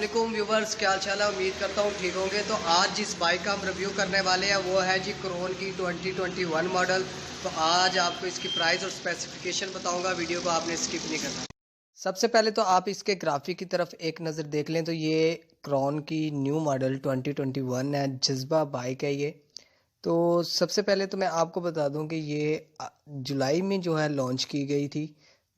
वालेकुम व्यूवर्स, क्या हाल चाल है। उम्मीद करता हूँ ठीक होंगे। तो आज जिस बाइक का हम रिव्यू करने वाले हैं वो है जी क्रोन की 2021 मॉडल। तो आज आपको इसकी प्राइस और स्पेसिफिकेशन बताऊंगा, वीडियो को आपने स्किप नहीं करना। सबसे पहले तो आप इसके ग्राफिक की तरफ एक नज़र देख लें तो ये क्रोन की न्यू मॉडल 2021 है, जज्बा बाइक है ये। तो सबसे पहले तो मैं आपको बता दूं कि ये जुलाई में जो है लॉन्च की गई थी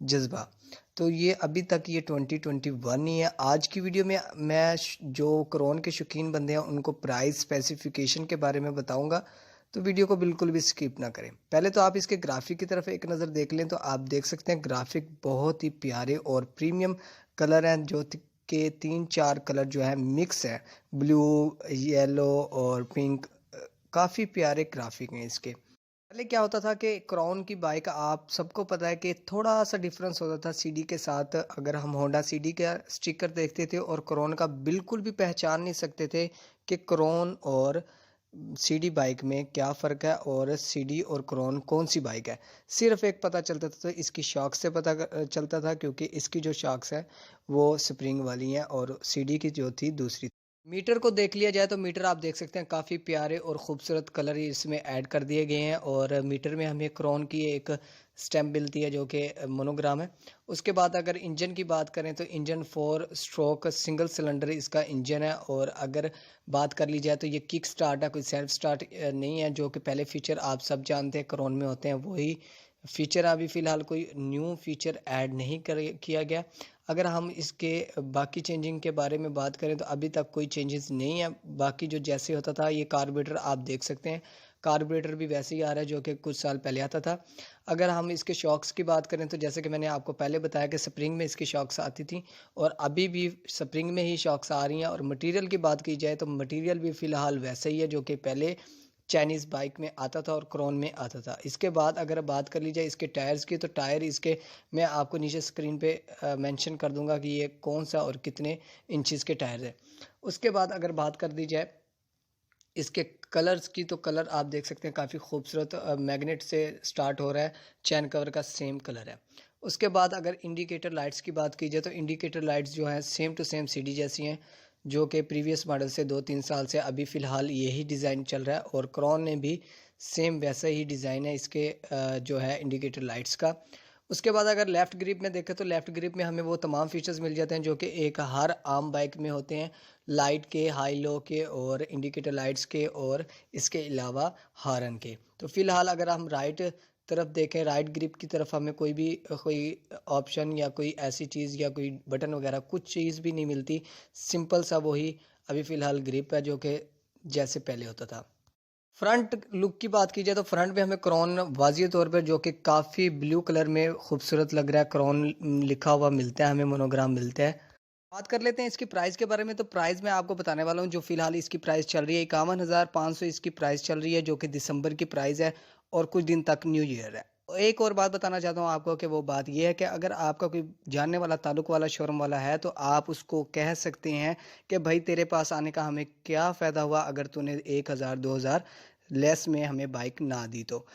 जज्बा। तो ये अभी तक ये 2021 ही है। आज की वीडियो में मैं जो क्रोन के शौकीन बंदे हैं उनको प्राइस स्पेसिफिकेशन के बारे में बताऊंगा, तो वीडियो को बिल्कुल भी स्किप ना करें। पहले तो आप इसके ग्राफिक की तरफ एक नज़र देख लें तो आप देख सकते हैं ग्राफिक बहुत ही प्यारे और प्रीमियम कलर हैं, जो के 3-4 कलर जो है मिक्स है, ब्लू, येलो और पिंक। काफ़ी प्यारे ग्राफिक हैं इसके। पहले क्या होता था कि क्राउन की बाइक आप सबको पता है कि थोड़ा सा डिफरेंस होता था सीडी के साथ। अगर हम होंडा सीडी का स्टिकर देखते थे और क्राउन का, बिल्कुल भी पहचान नहीं सकते थे कि क्राउन और सीडी बाइक में क्या फ़र्क है और सीडी और क्राउन कौन सी बाइक है। सिर्फ एक पता चलता था, तो इसकी शॉक से पता चलता था, क्योंकि इसकी जो शॉक्स है वो स्प्रिंग वाली हैं और सीडी की जो थी दूसरी। मीटर को देख लिया जाए तो मीटर आप देख सकते हैं काफ़ी प्यारे और ख़ूबसूरत कलर इसमें ऐड कर दिए गए हैं। और मीटर में हमें क्रोन की एक स्टैम्प मिलती है जो कि मोनोग्राम है। उसके बाद अगर इंजन की बात करें तो इंजन 4 स्ट्रोक सिंगल सिलेंडर इसका इंजन है। और अगर बात कर ली जाए तो ये किक स्टार्ट है, कोई सेल्फ स्टार्ट नहीं है, जो कि पहले फीचर आप सब जानते हैं क्रोन में होते हैं वही फीचर। अभी फ़िलहाल कोई न्यू फीचर ऐड नहीं किया गया। अगर हम इसके बाकी चेंजिंग के बारे में बात करें तो अभी तक कोई चेंजेस नहीं है। बाकी जो जैसे होता था, ये कार्बोरेटर आप देख सकते हैं, कार्बोरेटर भी वैसे ही आ रहा है जो कि कुछ साल पहले आता था। अगर हम इसके शॉक्स की बात करें तो जैसे कि मैंने आपको पहले बताया कि स्प्रिंग में इसकी शॉक्स आती थी और अभी भी स्प्रिंग में ही शॉक्स आ रही हैं। और मटेरियल की बात की जाए तो मटेरियल भी फ़िलहाल वैसे ही है जो कि पहले चाइनीज़ बाइक में आता था और क्रोन में आता था। इसके बाद अगर बात कर ली जाए इसके टायर्स की, तो टायर इसके मैं आपको नीचे स्क्रीन पे मेंशन कर दूंगा कि ये कौन सा और कितने इंचेस के टायर है। उसके बाद अगर बात कर दी जाए इसके कलर्स की, तो कलर आप देख सकते हैं काफ़ी खूबसूरत मैग्नेट से स्टार्ट हो रहा है, चैन कवर का सेम कलर है। उसके बाद अगर इंडिकेटर लाइट्स की बात की जाए तो इंडिकेटर लाइट्स जो हैं सेम टू सेम सीडी जैसी हैं, जो कि प्रीवियस मॉडल से 2-3 साल से अभी फ़िलहाल यही डिज़ाइन चल रहा है। और क्रोन ने भी सेम वैसा ही डिज़ाइन है इसके जो है इंडिकेटर लाइट्स का। उसके बाद अगर लेफ़्ट ग्रिप में देखें तो लेफ़्ट ग्रिप में हमें वो तमाम फीचर्स मिल जाते हैं जो कि एक हर आम बाइक में होते हैं, लाइट के, हाई लो के और इंडिकेटर लाइट्स के, और इसके अलावा हॉर्न के। तो फ़िलहाल अगर हम राइट तरफ देखें, राइट ग्रिप की तरफ हमें कोई ऑप्शन या कोई ऐसी चीज़ या कोई बटन वगैरह कुछ चीज़ भी नहीं मिलती। सिंपल सा वही अभी फ़िलहाल ग्रिप है जो कि जैसे पहले होता था। फ्रंट लुक की बात की जाए तो फ्रंट में हमें क्रोन वाज़िह तौर पर जो कि काफ़ी ब्लू कलर में खूबसूरत लग रहा है, क्रोन लिखा हुआ मिलता है, हमें मोनोग्राम मिलता है। बात कर लेते हैं इसकी प्राइस के बारे में। तो प्राइस मैं आपको बताने वाला हूँ। जो फ़िलहाल इसकी प्राइस चल रही है 51,500 इसकी प्राइस चल रही है, जो कि दिसंबर की प्राइस है और कुछ दिन तक न्यू ईयर है। एक और बात बताना चाहता हूँ आपको कि वो बात ये है कि अगर आपका कोई जानने वाला ताल्लुक वाला शोरूम वाला है तो आप उसको कह सकते हैं कि भाई तेरे पास आने का हमें क्या फ़ायदा हुआ अगर तूने 1,000-2,000 लेस में हमें बाइक ना दी। तो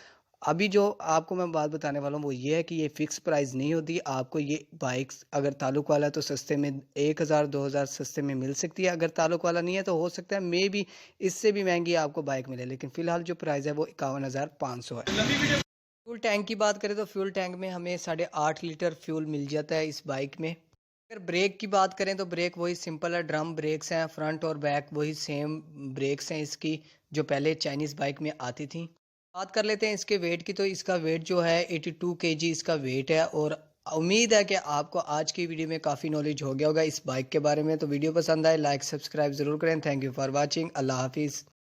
अभी जो आपको मैं बात बताने वाला हूँ वो ये है कि ये फ़िक्स प्राइस नहीं होती। आपको ये बाइक्स अगर ताल्लुक वाला है तो सस्ते में 1,000-2,000 सस्ते में मिल सकती है। अगर ताल्लुक वाला नहीं है तो हो सकता है मे बी इससे भी महंगी आपको बाइक मिले, लेकिन फ़िलहाल जो प्राइस है वो 51,500 है। फ्यूल टैंक की बात करें तो फ्यूल टैंक में हमें 8.5 लीटर फ्यूल मिल जाता है इस बाइक में। अगर ब्रेक की बात करें तो ब्रेक वही सिंपल है, ड्रम ब्रेक्स हैं, फ्रंट और बैक वही सेम ब्रेक्स हैं इसकी, जो पहले चाइनीज़ बाइक में आती थी। बात कर लेते हैं इसके वेट की, तो इसका वेट जो है 82 केजी इसका वेट है। और उम्मीद है कि आपको आज की वीडियो में काफ़ी नॉलेज हो गया होगा इस बाइक के बारे में। तो वीडियो पसंद आए लाइक सब्सक्राइब ज़रूर करें। Thank you for watching. अल्लाह हाफिज़।